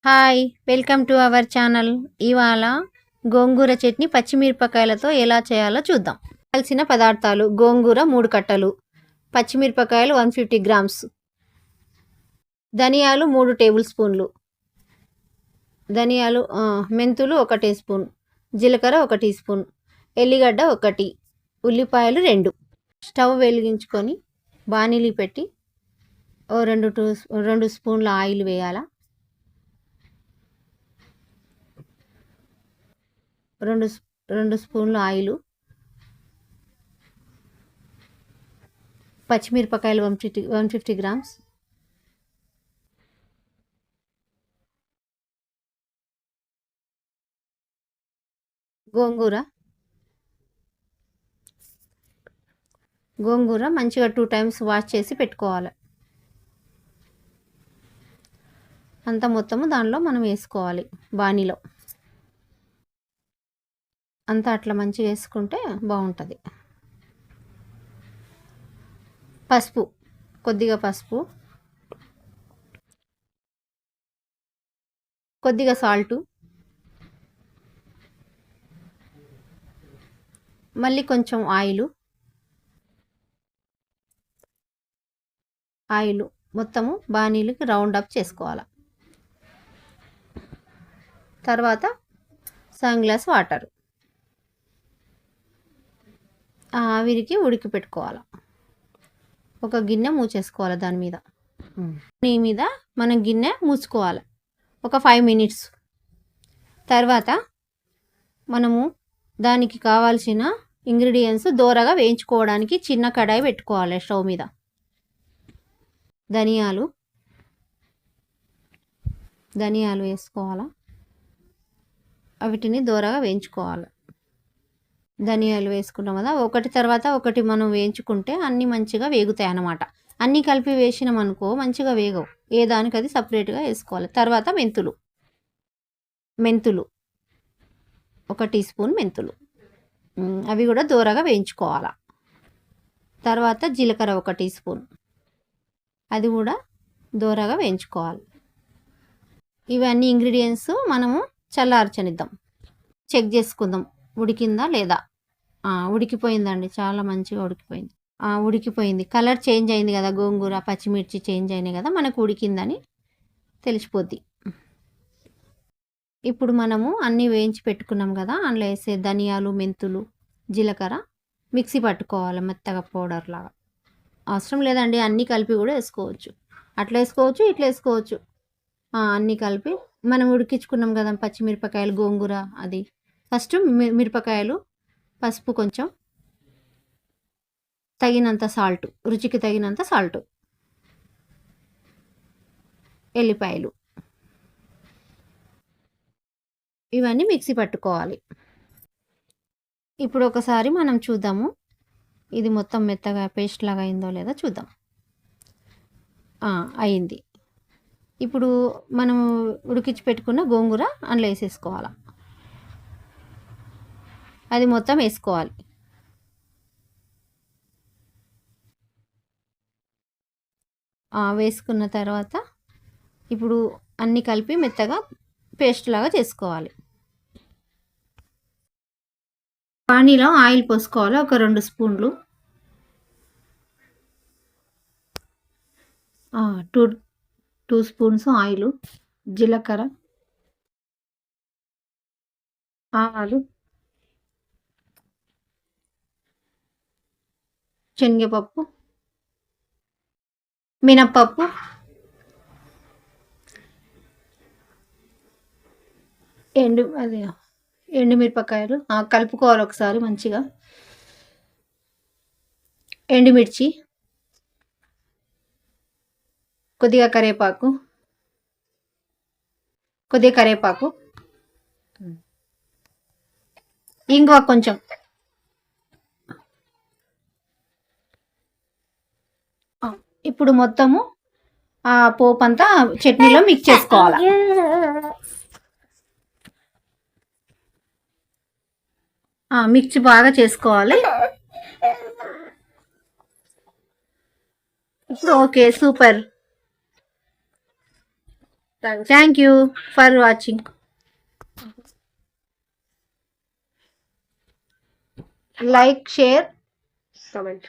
Hi! Welcome to our channel. ఇవాళ గోంగూర చట్నీ పచ్చిమిరపకాయలతో ఎలా చేయాలో చూద్దాం. కావాల్సిన పదార్థాలు: గోంగూర 3 కట్టలు, పచ్చిమిరపకాయలు 150 గ్రామ్స్, ధనియాలు 3 టేబుల్ స్పూన్లు, మెంతులు 1 టీ స్పూన్, జీలకర్ర 1 టీ స్పూన్, ఎల్లిగడ్డ 1, ఉల్లిపాయలు 2. స్టవ్ వెలిగించుకొని బాణీలి పెట్టి 2 స్పూన్ల ఆయిల్ వేయాలా. 2 స్పూన్ల ఆయిలు, పచ్చిమిరపకాయలు 150 గ్రామ్స్, గోంగూర మంచిగా 2 టైమ్స్ వాష్ చేసి పెట్టుకోవాలి. అంత మొత్తము దానిలో మనం వేసుకోవాలి. బాణీలో అంతా అట్లా మంచిగా వేసుకుంటే బాగుంటుంది. పసుపు, కొద్దిగా పసుపు, కొద్దిగా సాల్టు, మళ్ళీ కొంచెం ఆయిలు మొత్తము బాణీలకి రౌండ్ అప్ చేసుకోవాలి. తర్వాత సగం గ్లాస్ వాటర్ ఆవిరికి ఉడికి పెట్టుకోవాలి. ఒక గిన్నె మూసేసుకోవాలి. దాని మీద మనం గిన్నె మూసుకోవాలి ఒక 5 మినిట్స్. తర్వాత మనము దానికి కావాల్సిన ఇంగ్రీడియంట్స్ దోరగా వేయించుకోవడానికి చిన్న కడాయి పెట్టుకోవాలి స్టవ్ మీద. ధనియాలు వేసుకోవాలి. వీటిని దోరగా వేయించుకోవాలి. ధనియాలు వేసుకున్నాం కదా, ఒకటి తర్వాత ఒకటి మనం వేయించుకుంటే అన్నీ మంచిగా వేగుతాయి అన్నమాట. అన్నీ కలిపి వేసినాం అనుకో మంచిగా వేగవు. ఏ దానికి అది సపరేట్గా వేసుకోవాలి. తర్వాత మెంతులు 1 టీ స్పూన్ మెంతులు, అవి కూడా దోరగా వేయించుకోవాలి. తర్వాత జీలకర్ర 1 టీ స్పూన్, అది కూడా దోరగా వేయించుకోవాలి. ఇవన్నీ ఇంగ్రీడియంట్స్ మనము చల్లార్చనిద్దాం. చెక్ చేసుకుందాం ఉడికిందా లేదా. ఉడికిపోయిందండి, చాలా మంచిగా ఉడికిపోయింది. కలర్ చేంజ్ అయింది కదా, గోంగూర పచ్చిమిర్చి చేంజ్ అయినాయి కదా, మనకు ఉడికిందని తెలిసిపోద్ది. ఇప్పుడు మనము అన్నీ వేయించి పెట్టుకున్నాం కదా, అందులో వేసే ధనియాలు, మెంతులు, జీలకర్ర మిక్సీ పట్టుకోవాలి మెత్తగా పౌడర్ లాగా. అవసరం లేదండి, అన్నీ కలిపి కూడా వేసుకోవచ్చు. అట్లా వేసుకోవచ్చు, ఇట్లా వేసుకోవచ్చు. అన్నీ కలిపి మనం ఉడికించుకున్నాం కదా పచ్చిమిరపకాయలు, గోంగూర, అది ఫస్ట్ మిరపకాయలు, పసుపు, కొంచెం తగినంత సాల్ట్, రుచికి తగినంత సాల్ట్, ఎల్లిపాయలు, ఇవన్నీ మిక్సీ పట్టుకోవాలి. ఇప్పుడు ఒకసారి మనం చూద్దాము ఇది మొత్తం మెత్తగా పేస్ట్ లాగా అయిందో లేదో చూద్దాం. అయింది. ఇప్పుడు మనం ఉడికించి పెట్టుకున్న గోంగూర అందులో వేసేసుకోవాలి. అది మొత్తం వేసుకోవాలి. వేసుకున్న తర్వాత ఇప్పుడు అన్నీ కలిపి మెత్తగా పేస్ట్ లాగా చేసుకోవాలి. పానీలో ఆయిల్ పోసుకోవాలి ఒక 2 స్పూన్లు. 2 స్పూన్స్ ఆయిల్, జీలకర్ర, ఆవాలు, శనగపప్పు, మినప్పప్పు, ఎండుమిరపకాయలు కలుపుకోవాలి ఒకసారి మంచిగా. ఎండుమిర్చి, కొద్దిగా కరివేపాకు, ఇంగువ కొంచెం, ఇప్పుడు మొత్తము ఆ పోపు అంతా చట్నీలో మిక్స్ చేసుకోవాలి. మిక్స్ బాగా చేసుకోవాలి. ఇప్పుడు okay, super. Thank you for watching. Like, share, comment.